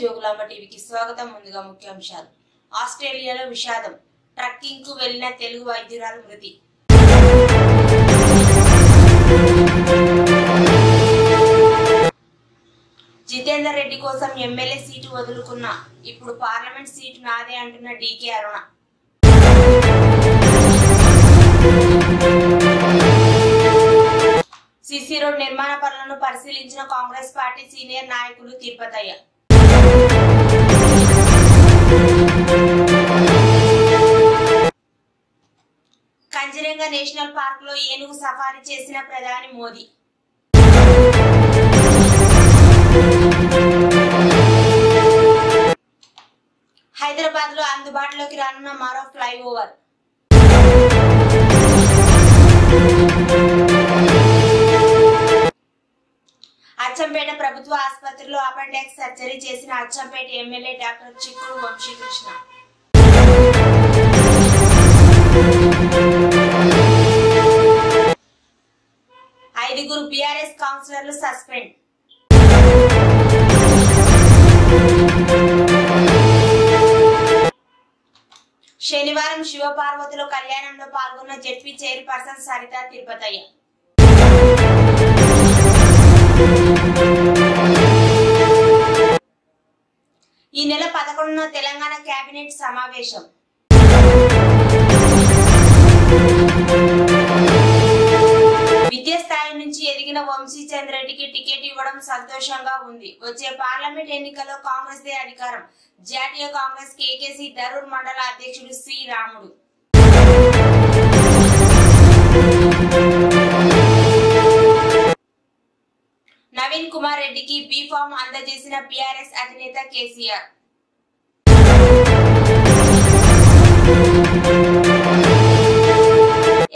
జోగులాంబ టీవీకి స్వాగతం. ముందుగా ముఖ్యాంశాలు. ఆస్ట్రేలియాలో విషాదం, ట్రక్కింగ్ కు వెళ్లిన తెలుగు వైద్యురాలు మృతి. జితేందర్ రెడ్డి కోసం ఎమ్మెల్యే సీటు వదులుకున్నా, ఇప్పుడు పార్లమెంట్ సీటు నాదే అంటున్న డీకే అరుణ. సిసి రోడ్ నిర్మాణ పనులను పరిశీలించిన కాంగ్రెస్ పార్టీ సీనియర్ నాయకులు తిరుపతయ్య. కంజిరంగ నేషనల్ పార్క్ లో ఏనుగు సఫారీ చేసిన ప్రధాని మోదీ. హైదరాబాద్ లో అందుబాటులోకి రానున్న మరో ఫ్లైఓవర్. అచ్చంపేట ప్రభుత్వ ఆసుపత్రిలో అపెండిక్స్ సర్జరీ చేసిన అచ్చంపేట ఎమ్మెల్యే డాక్టర్ చిక్కుడు వంశీకృష్ణ. ఐదుగురు బీఆర్ఎస్ కౌన్సిలర్లు సస్పెండ్. శనివారం శివపార్వతుల కళ్యాణంలో పాల్గొన్న జెడ్పీ చైర్పర్సన్ సరిత తిరుపతయ్య. ఈ నెల 11న తెలంగాణ కేబినెట్ సమావేశం. విద్యాస్థాయి నుంచి ఎదిగిన వంశీచంద్ర రెడ్డికి టికెట్ ఇవ్వడం సంతోషంగా ఉంది. వచ్చే పార్లమెంట్ ఎన్నికల్లో కాంగ్రెస్ దే అధికారం. జాతీయ కాంగ్రెస్ కేకేసీ దరూర్ మండల అధ్యక్షుడు సి రాముడు. నవీన్ కుమార్ రెడ్డికి బి ఫామ్ అందజేసిన బీఆర్ఎస్ అధినేత కేసీఆర్.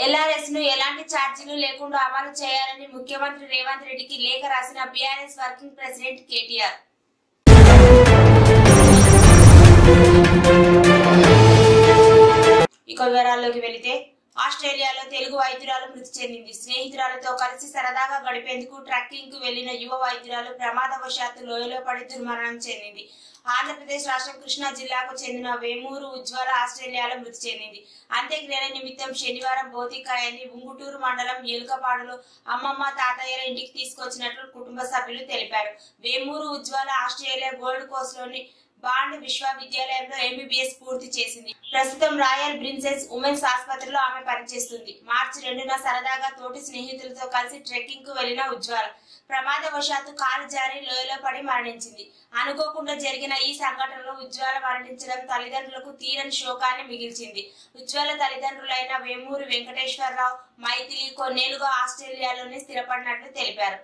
ఎల్ఆర్ఎస్ ను ఎలాంటి ఛార్జీలు లేకుండా అమలు చేయాలని ముఖ్యమంత్రి రేవంత్ రెడ్డికి లేఖ రాసిన బీఆర్ఎస్ వర్కింగ్ ప్రెసిడెంట్ కేటీఆర్. ఇక వివరాల్లోకి వెళితే, ఆస్ట్రేలియాలో తెలుగు వైద్యురాలు మృతి చెందింది. స్నేహితురాలతో కలిసి సరదాగా గడిపేందుకు ట్రక్కింగ్ కు వెళ్లిన యువ వైద్యురాలు ప్రమాదవశాత్తు లోయలో పడి దుర్మరణం చెందింది. ఆంధ్రప్రదేశ్ రాష్ట్రం కృష్ణా జిల్లాకు చెందిన వేమూరు ఉజ్వల ఆస్ట్రేలియాలో మృతి చెందింది. అంత్యక్రియల నిమిత్తం శనివారం భౌతికాయాన్ని ఉంగుటూరు మండలం ఏలుకపాడులో అమ్మమ్మ తాతయ్యల ఇంటికి తీసుకొచ్చినట్లు కుటుంబ సభ్యులు తెలిపారు. వేమూరు ఉజ్వల ఆస్ట్రేలియా గోల్డ్ కోస్ట్ లోని బాండ్ విశ్వవిద్యాలయంలో ఎంబీబీఎస్ పూర్తి చేసింది. ప్రస్తుతం రాయల్ ప్రిన్సెస్ ఉమెన్స్ ఆసుపత్రిలో ఆమె పనిచేస్తుంది. మార్చి 2న సరదాగా తోటి స్నేహితులతో కలిసి ట్రెక్కింగ్ కు వెళ్లిన ఉజ్వల ప్రమాదవశాత్తు కాలు జారి లోయలో పడి మరణించింది. అనుకోకుండా జరిగిన ఈ సంఘటనలో ఉజ్వల మరణించడం తల్లిదండ్రులకు తీరని శోకాన్ని మిగిల్చింది. ఉజ్వల తల్లిదండ్రులైన వేమూరు వెంకటేశ్వరరావు, మైథిలి కొన్నేళ్లుగా ఆస్ట్రేలియాలోనే స్థిరపడినట్లు తెలిపారు.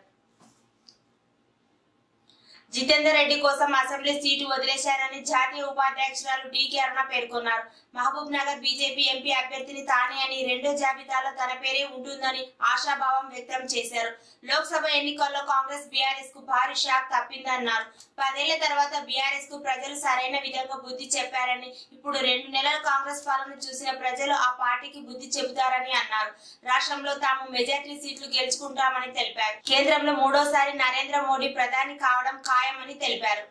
జితేందర్ రెడ్డి కోసం అసెంబ్లీ సీటు వదిలేశారని జాతీయ ఉపాధ్యక్షురాలు డీకే అరుణ పేర్కొన్నారు. మహబూబ్ నగర్ బీజేపీ ఎంపీ అభ్యర్థిని తానే అని, రెండో జాబితాలో తన పేరే ఉంటుందని ఆశాభావం వ్యక్తం చేశారు. లోక్సభ ఎన్నికల్లో కాంగ్రెస్ బీఆర్ఎస్ కు భారీ షాక్ తప్పిందన్నారు. 10 ఏళ్ల తర్వాత బీఆర్ఎస్ కు ప్రజలు సరైన విధంగా బుద్ధి చెప్పారని, ఇప్పుడు 2 నెలల కాంగ్రెస్ పాలన చూసిన ప్రజలు ఆ పార్టీకి బుద్ధి చెబుతారని అన్నారు. రాష్ట్రంలో తాము మెజార్టీ సీట్లు గెలుచుకుంటామని తెలిపారు. కేంద్రంలో 3వసారి నరేంద్ర మోడీ ప్రధాని కావడం ఖాయమని తెలిపారు.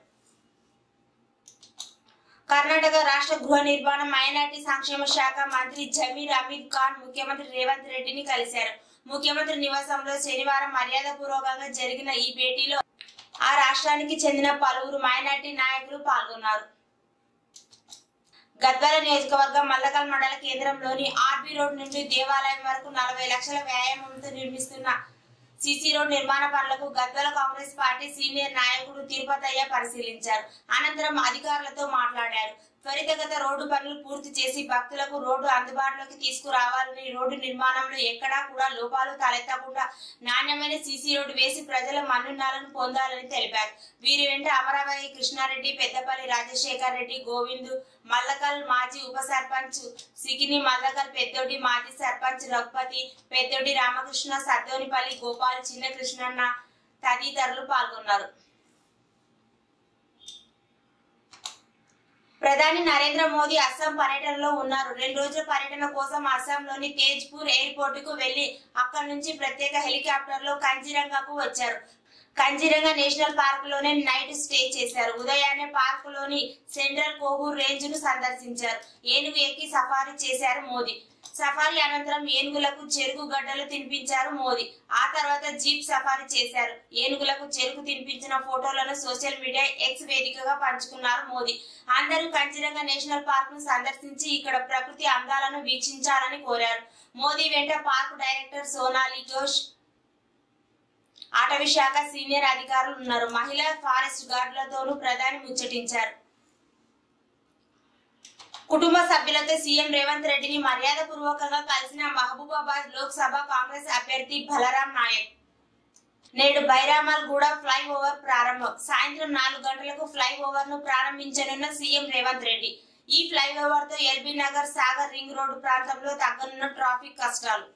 కర్ణాటక రాష్ట్ర గృహ నిర్మాణ మైనార్టీ సంక్షేమ శాఖ మంత్రి జమీర్ అమీద్ ఖాన్ ముఖ్యమంత్రి రేవంత్ రెడ్డిని కలిశారు. ముఖ్యమంత్రి నివాసంలో శనివారం మర్యాదపూర్వకంగా జరిగిన ఈ భేటీలో ఆ రాష్ట్రానికి చెందిన పలువురు మైనార్టీ నాయకులు పాల్గొన్నారు. గద్వాల నియోజకవర్గం మల్లకల్ మండల కేంద్రంలోని ఆర్బీ రోడ్ నుండి దేవాలయం వరకు 40 లక్షల వ్యయంతో నిర్మిస్తున్న సిసి రోడ్ నిర్మాణ పనులకు గద్వాల కాంగ్రెస్ పార్టీ సీనియర్ నాయకుడు తిరుపతయ్య పరిశీలించారు. అనంతరం అధికారులతో మాట్లాడారు. త్వరితగత రోడ్డు పనులు పూర్తి చేసి భక్తులకు రోడ్డు అందుబాటులోకి తీసుకురావాలని, రోడ్డు నిర్మాణంలో ఎక్కడా కూడా లోపాలు తలెత్తకుండా నాణ్యమైన సీసీ రోడ్డు వేసి ప్రజల మన్నునాలను పొందాలని తెలిపారు. వీరి వెంట అమరావతి కృష్ణారెడ్డి, పెద్దపల్లి రాజశేఖర్ రెడ్డి, గోవిందు, మల్లకల్ మాజీ ఉప సర్పంచ్ సికిని, మల్లకల్ పెద్దోడి మాజీ సర్పంచ్ రఘుపతి, పెద్దోడి రామకృష్ణ, సద్దోనిపల్లి గోపాల్, చిన్న కృష్ణన్న తదితరులు పాల్గొన్నారు. ప్రధాని నరేంద్ర మోదీ అస్సాం పర్యటనలో ఉన్నారు. 2 రోజుల పర్యటన కోసం అస్సాంలోని తేజ్పూర్ ఎయిర్పోర్ట్ కు వెళ్లి అక్కడి నుంచి ప్రత్యేక హెలికాప్టర్ లో కంజిరంగకు వచ్చారు. కంజిరంగా నేషనల్ పార్క్ లోనే నైట్ స్టే చేశారు. ఉదయాన్నే పార్క్ లోని సెంట్రల్ కోహూర్ రేంజ్ ను సందర్శించారు. ఏనుగు ఎక్కి సఫారీ చేశారు మోదీ. సఫారీ అనంతరం ఏనుగులకు చెరుకు గడ్డలు తినిపించారు మోదీ. ఆ తర్వాత జీప్ సఫారీ చేశారు. ఏనుగులకు చెరుకు తినిపించిన ఫోటోలను సోషల్ మీడియా ఎక్స్ వేదికగా పంచుకున్నారు మోదీ. అందరూ కంజిరంగా నేషనల్ పార్క్ ను సందర్శించి ఇక్కడ ప్రకృతి అందాలను వీక్షించాలని కోరారు. మోదీ వెంట పార్క్ డైరెక్టర్ సోనాలి ఘోష్, అటవీ శాఖ సీనియర్ అధికారులు ఉన్నారు. మహిళా ఫారెస్ట్ గార్డులతోనూ ప్రధాని ముచ్చటించారు. కుటుంబ సభ్యులతో సీఎం రేవంత్ రెడ్డిని మర్యాద పూర్వకంగా కలిసిన మహబూబాబాద్ లోక్సభ కాంగ్రెస్ అభ్యర్థి బలరాం నాయక్. నేడు బైరామల్ గూడ ఫ్లైఓవర్ ప్రారంభం. సాయంత్రం 4 గంటలకు ఫ్లైఓవర్ ను ప్రారంభించనున్న సీఎం రేవంత్ రెడ్డి. ఈ ఫ్లైఓవర్ తో LB Nagar Sagar ring road ప్రాంతంలో తగ్గనున్న ట్రాఫిక్ కష్టాలు.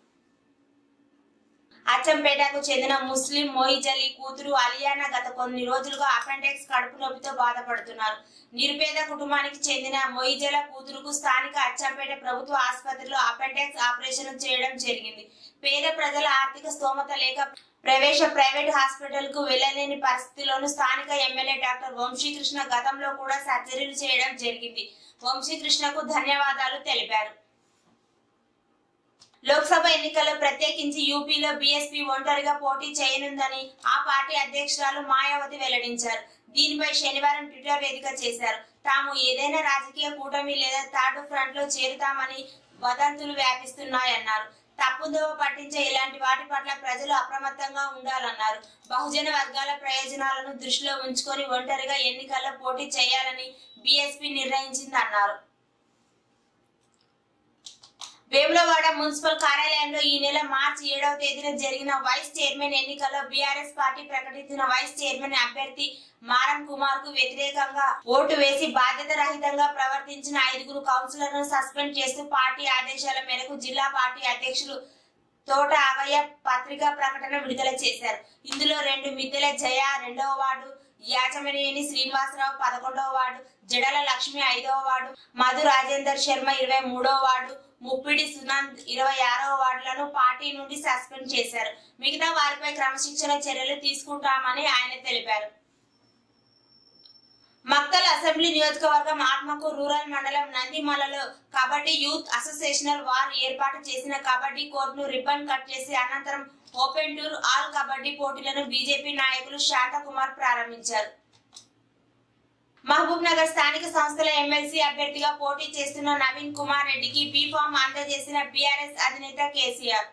అచ్చంపేటకు చెందిన ముస్లిం మొయిజలి కూతురు అలియానా గత కొన్ని రోజులుగా అపెండిక్స్ కడుపు నొప్పితో బాధపడుతున్నారు. నిరుపేద కుటుంబానికి చెందిన మొయిజల కూతురుకు స్థానిక అచ్చంపేట ప్రభుత్వ ఆసుపత్రిలో అపెండిక్స్ ఆపరేషన్ చేయడం జరిగింది. పేద ప్రజల ఆర్థిక స్తోమత లేక ప్రైవేట్ హాస్పిటల్ కు వెళ్లలేని పరిస్థితిలోనూ స్థానిక ఎమ్మెల్యే డాక్టర్ వంశీకృష్ణ గతంలో కూడా సర్జరీలు చేయడం జరిగింది. వంశీకృష్ణకు ధన్యవాదాలు తెలిపారు. లోక్సభ ఎన్నికల్లో ప్రత్యేకించి యూపీలో బీఎస్పీ ఒంటరిగా పోటీ చేయనుందని ఆ పార్టీ అధ్యక్షురాలు మాయావతి వెల్లడించారు. దీనిపై శనివారం ట్విట్టర్ వేదిక చేశారు. తాము ఏదైనా రాజకీయ కూటమి లేదా థర్డ్ ఫ్రంట్ లో చేరుతామని వదంతులు వ్యాపిస్తున్నాయన్నారు. తప్పుదోవ పట్టించే ఇలాంటి వాటి పట్ల ప్రజలు అప్రమత్తంగా ఉండాలన్నారు. బహుజన వర్గాల ప్రయోజనాలను దృష్టిలో ఉంచుకొని ఒంటరిగా ఎన్నికల్లో పోటీ చేయాలని బీఎస్పీ నిర్ణయించిందన్నారు. వేములవాడ మున్సిపల్ కార్యాలయంలో ఈ నెల మార్చి 7వ తేదీన జరిగిన వైస్ చైర్మన్ ఎన్నికల్లో బీఆర్ఎస్ పార్టీ ప్రకటించిన వైస్ చైర్మన్ అభ్యర్థి మారం కుమార్ కు వ్యతిరేకంగా ఓటు వేసి బాధ్యత రహితంగా ప్రవర్తించిన 5 కౌన్సిలర్లను సస్పెండ్ చేస్తూ పార్టీ ఆదేశాల మేరకు జిల్లా పార్టీ అధ్యక్షులు తోట ఆగయ్య పత్రికా ప్రకటన విడుదల చేశారు. ఇందులో 2 మిద్దెల జయ 2వ వార్డు, యాచమనేని శ్రీనివాసరావు 11వ వార్డు, జడల లక్ష్మి 5వ వార్డు, మధు రాజేందర్ శర్మ 23వ వార్డు, ముప్పిడి సునంద్ 26వ వార్డులను పార్టీ నుండి సస్పెండ్ చేశారు. మిగతా వారిపై క్రమశిక్షణ చర్యలు తీసుకుంటామని ఆయన తెలిపారు. మక్తల్ అసెంబ్లీ నియోజకవర్గం ఆత్మకూరు రూరల్ మండలం నందిమలలో కబడ్డీ యూత్ అసోసియేషనల్ వారు ఏర్పాటు చేసిన కబడ్డీ కోర్టును రిబ్బన్ కట్ చేసి అనంతరం ఓపెన్ టూర్ ఆల్ కబడ్డీ పోటీలను బీజేపీ నాయకులు శాంతకుమార్ ప్రారంభించారు. మహబూబ్ నగర్ స్థానిక సంస్థల ఎమ్మెల్సీ అభ్యర్థిగా పోటీ చేస్తున్న నవీన్ కుమార్ రెడ్డికి బీఫామ్ అందజేసిన బీఆర్ఎస్ అధినేత కేసీఆర్.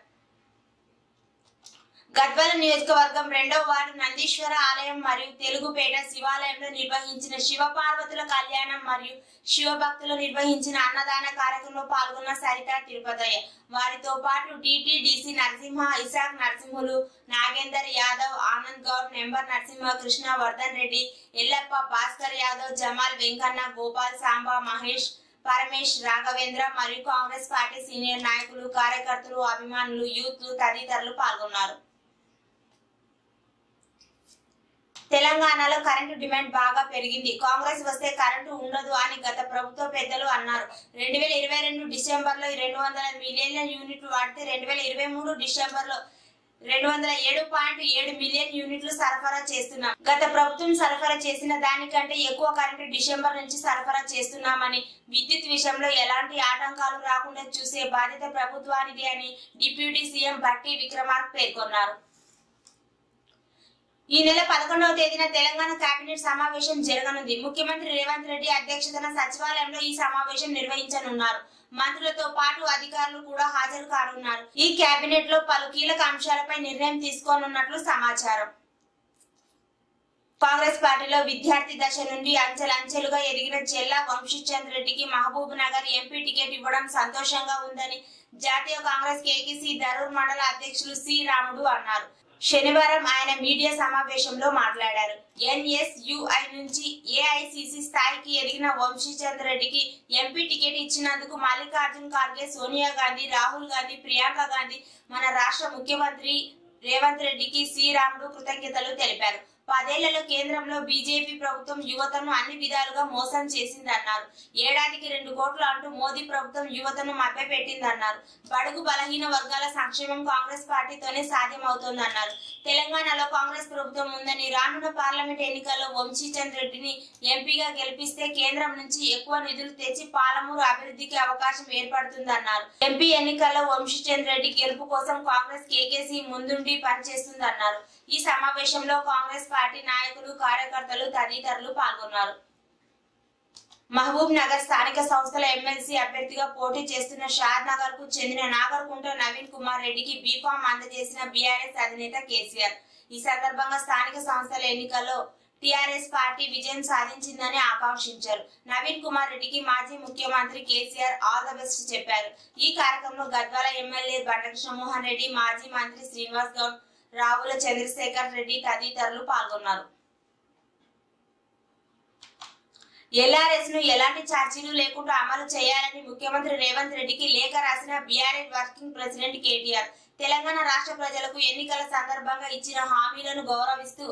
గద్వాల నియోజకవర్గం 2వ వార్డు నందీశ్వర ఆలయం మరియు తెలుగుపేట శివాలయంలో నిర్వహించిన శివపార్వతుల కళ్యాణం మరియు శివభక్తులు నిర్వహించిన అన్నదాన కార్యక్రమంలో పాల్గొన్న సరిత తిరుపతయ్య. వారితో పాటు టీటీడీసీ నరసింహ, ఇసాక్ నరసింహులు, నాగేందర్ యాదవ్, ఆనంద్ గౌడ్, నెంబర్ నరసింహ, కృష్ణ వర్ధన్ రెడ్డి, ఎల్లప్ప, భాస్కర్ యాదవ్, జమాల్, వెంకన్న, గోపాల్, సాంబా, మహేష్, పరమేష్, రాఘవేంద్ర మరియు కాంగ్రెస్ పార్టీ సీనియర్ నాయకులు, కార్యకర్తలు, అభిమానులు, యూత్ తదితరులు పాల్గొన్నారు. తెలంగాణలో కరెంటు డిమాండ్ బాగా పెరిగింది. కాంగ్రెస్ వస్తే కరెంటు ఉండదు అని గత ప్రభుత్వ పెద్దలు అన్నారు. 2022 డిసెంబర్లో 200 మిలియన్ల యూనిట్లు వాడితే 2023 డిసెంబర్లో 207.7 మిలియన్ యూనిట్లు సరఫరా చేస్తున్నాం. గత ప్రభుత్వం సరఫరా చేసిన దానికంటే ఎక్కువ కరెంటు డిసెంబర్ నుంచి సరఫరా చేస్తున్నామని, విద్యుత్ విషయంలో ఎలాంటి ఆటంకాలు రాకుండా చూసే బాధ్యత ప్రభుత్వానిది అని డిప్యూటీ సీఎం భట్టి విక్రమార్క పేర్కొన్నారు. ఈ నెల 11వ తేదీన తెలంగాణ కేబినెట్ సమావేశం జరగనుంది. ముఖ్యమంత్రి రేవంత్ రెడ్డి అధ్యక్షతన సచివాలయంలో ఈ సమావేశం నిర్వహించనున్నారు. మంత్రులతో పాటు అధికారులు కూడా హాజరు కానున్నారు. ఈ కేబినెట్ లో పలు కీలక అంశాలపై నిర్ణయం తీసుకోనున్నట్లు సమాచారం. కాంగ్రెస్ పార్టీలో విద్యార్థి దశ నుండి అంచెలంచెలుగా ఎదిగిన చెల్లా వంశీచంద్ర రెడ్డికి మహబూబ్ నగర్ ఎంపీ టికెట్ ఇవ్వడం సంతోషంగా ఉందని జాతీయ కాంగ్రెస్ కేకేసీ దరూర్ మండల అధ్యక్షులు సి రాముడు అన్నారు. శనివారం ఆయన మీడియా సమావేశంలో మాట్లాడారు. ఎన్ఎస్యుఐ నుంచి ఏఐసిసి స్థాయికి ఎదిగిన వంశీచంద్ర రెడ్డికి ఎంపీ టికెట్ ఇచ్చినందుకు మల్లికార్జున్ ఖార్గే, సోనియా గాంధీ, రాహుల్ గాంధీ, ప్రియాంక గాంధీ, మన రాష్ట్ర ముఖ్యమంత్రి రేవంత్ రెడ్డికి సి రాముడు కృతజ్ఞతలు తెలిపారు. 10 ఏళ్లలో కేంద్రంలో బీజేపీ ప్రభుత్వం యువతను అన్ని విధాలుగా మోసం చేసిందన్నారు. ఏడాదికి 2 కోట్లు అంటూ మోదీ ప్రభుత్వం యువతను మభ్యపెట్టిందన్నారు. బడుగు బలహీన వర్గాల సంక్షేమం కాంగ్రెస్ పార్టీతోనే సాధ్యమవుతోందన్నారు. తెలంగాణలో కాంగ్రెస్ ప్రభుత్వం ఉందని, రానున్న పార్లమెంట్ ఎన్నికల్లో వంశీచంద్ రెడ్డిని ఎంపీగా గెలిపిస్తే కేంద్రం నుంచి ఎక్కువ నిధులు తెచ్చి పాలమూరు అభివృద్ధికి అవకాశం ఏర్పడుతుందన్నారు. ఎంపీ ఎన్నికల్లో వంశీచంద్ రెడ్డి గెలుపు కోసం కాంగ్రెస్ కేకేసీ ముందుండి పనిచేస్తుందన్నారు. ఈ సమావేశంలో కాంగ్రెస్ పార్టీ నాయకులు, కార్యకర్తలు తదితరులు పాల్గొన్నారు. మహబూబ్ నగర్ స్థానిక సంస్థల ఎమ్మెల్సీ అభ్యర్థిగా పోటీ చేస్తున్న షాద్ నగర్ కు చెందిన నాగర్కుంట నవీన్ కుమార్ రెడ్డికి బీఫామ్ అందజేసిన బీఆర్ఎస్ అధినేత కేసీఆర్. ఈ సందర్భంగా స్థానిక సంస్థల ఎన్నికల్లో టీఆర్ఎస్ పార్టీ విజయం సాధించిందని ఆకాంక్షించారు. నవీన్ కుమార్ రెడ్డికి మాజీ ముఖ్యమంత్రి కేసీఆర్ ఆల్ ద బెస్ట్ చెప్పారు. ఈ కార్యక్రమంలో గద్వాల ఎమ్మెల్యే బండకృష్ణ మోహన్ రెడ్డి, మాజీ మంత్రి శ్రీనివాస్ గౌడ్, రావుల చంద్రశేఖర్ రెడ్డి తదితరులు పాల్గొన్నారు. ఎల్ఆర్ఎస్ ను ఎలాంటి ఛార్జీలు లేకుండా అమలు చేయాలని ముఖ్యమంత్రి రేవంత్ రెడ్డికి లేఖ రాసిన BRS working president KTR. Telangana రాష్ట్ర ప్రజలకు ఎన్నికల సందర్భంగా ఇచ్చిన హామీలను గౌరవిస్తూ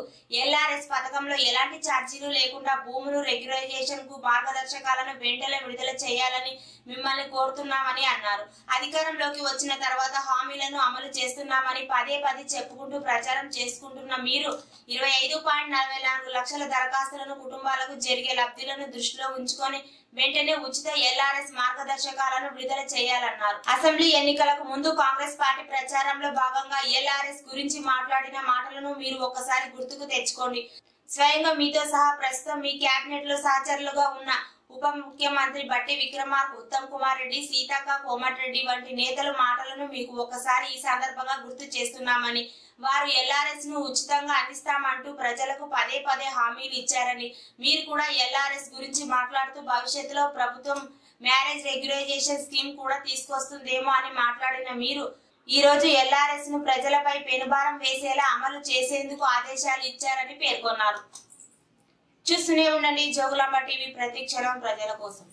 ఎల్ఆర్ఎస్ పథకంలో ఎలాంటి ఛార్జీలు లేకుండా భూములు రెగ్యులైజేషన్ కు మార్గదర్శకాలను వెంటనే విడుదల చేయాలని మిమ్మల్ని కోరుతున్నామని అన్నారు. అధికారంలోకి వచ్చిన తర్వాత హామీలను అమలు చేస్తున్నామని పదే చెప్పుకుంటూ ప్రచారం చేసుకుంటున్న మీరు 25.44 లక్షల దరఖాస్తులను కుటుంబాలకు జరిగే లబ్ధిలను దృష్టిలో ఉంచుకొని వెంటనే ఉచిత ఎల్ఆర్ఎస్ మార్గదర్శకాలను విడుదల చేయాలన్నారు. అసెంబ్లీ ఎన్నికలకు ముందు కాంగ్రెస్ పార్టీ ప్రచారంలో భాగంగా ఎల్ఆర్ఎస్ గురించి మాట్లాడిన మాటలను మీరు ఒక్కసారి గుర్తుకు తెచ్చుకోండి. స్వయంగా మీతో సహా ప్రస్తుతం మీ కేబినెట్ లో సహచరులుగా ఉన్న ఉప ముఖ్యమంత్రి బట్టి విక్రమార్క, ఉత్తమ్ కుమార్ రెడ్డి, సీతక్క, కోమటిరెడ్డి వంటి నేతల మాటలను మీకు ఒకసారి ఈ సందర్భంగా గుర్తు చేస్తున్నామని, వారు ఎల్ఆర్ఎస్ ను ఉచితంగా అందిస్తామంటూ ప్రజలకు పదే హామీలు ఇచ్చారని, మీరు కూడా ఎల్ఆర్ఎస్ గురించి మాట్లాడుతూ భవిష్యత్తులో ప్రభుత్వం మ్యారేజ్ రెగ్యులైజేషన్ స్కీమ్ కూడా తీసుకొస్తుందేమో అని మాట్లాడిన మీరు ఈ రోజు ఎల్ఆర్ఎస్ ను ప్రజలపై పెనుభారం వేసేలా అమలు చేసేందుకు ఆదేశాలు ఇచ్చారని పేర్కొన్నారు. చూస్తూనే ఉండండి జోగులాంబ టీవీ, ప్రతి క్షణం ప్రజల కోసం.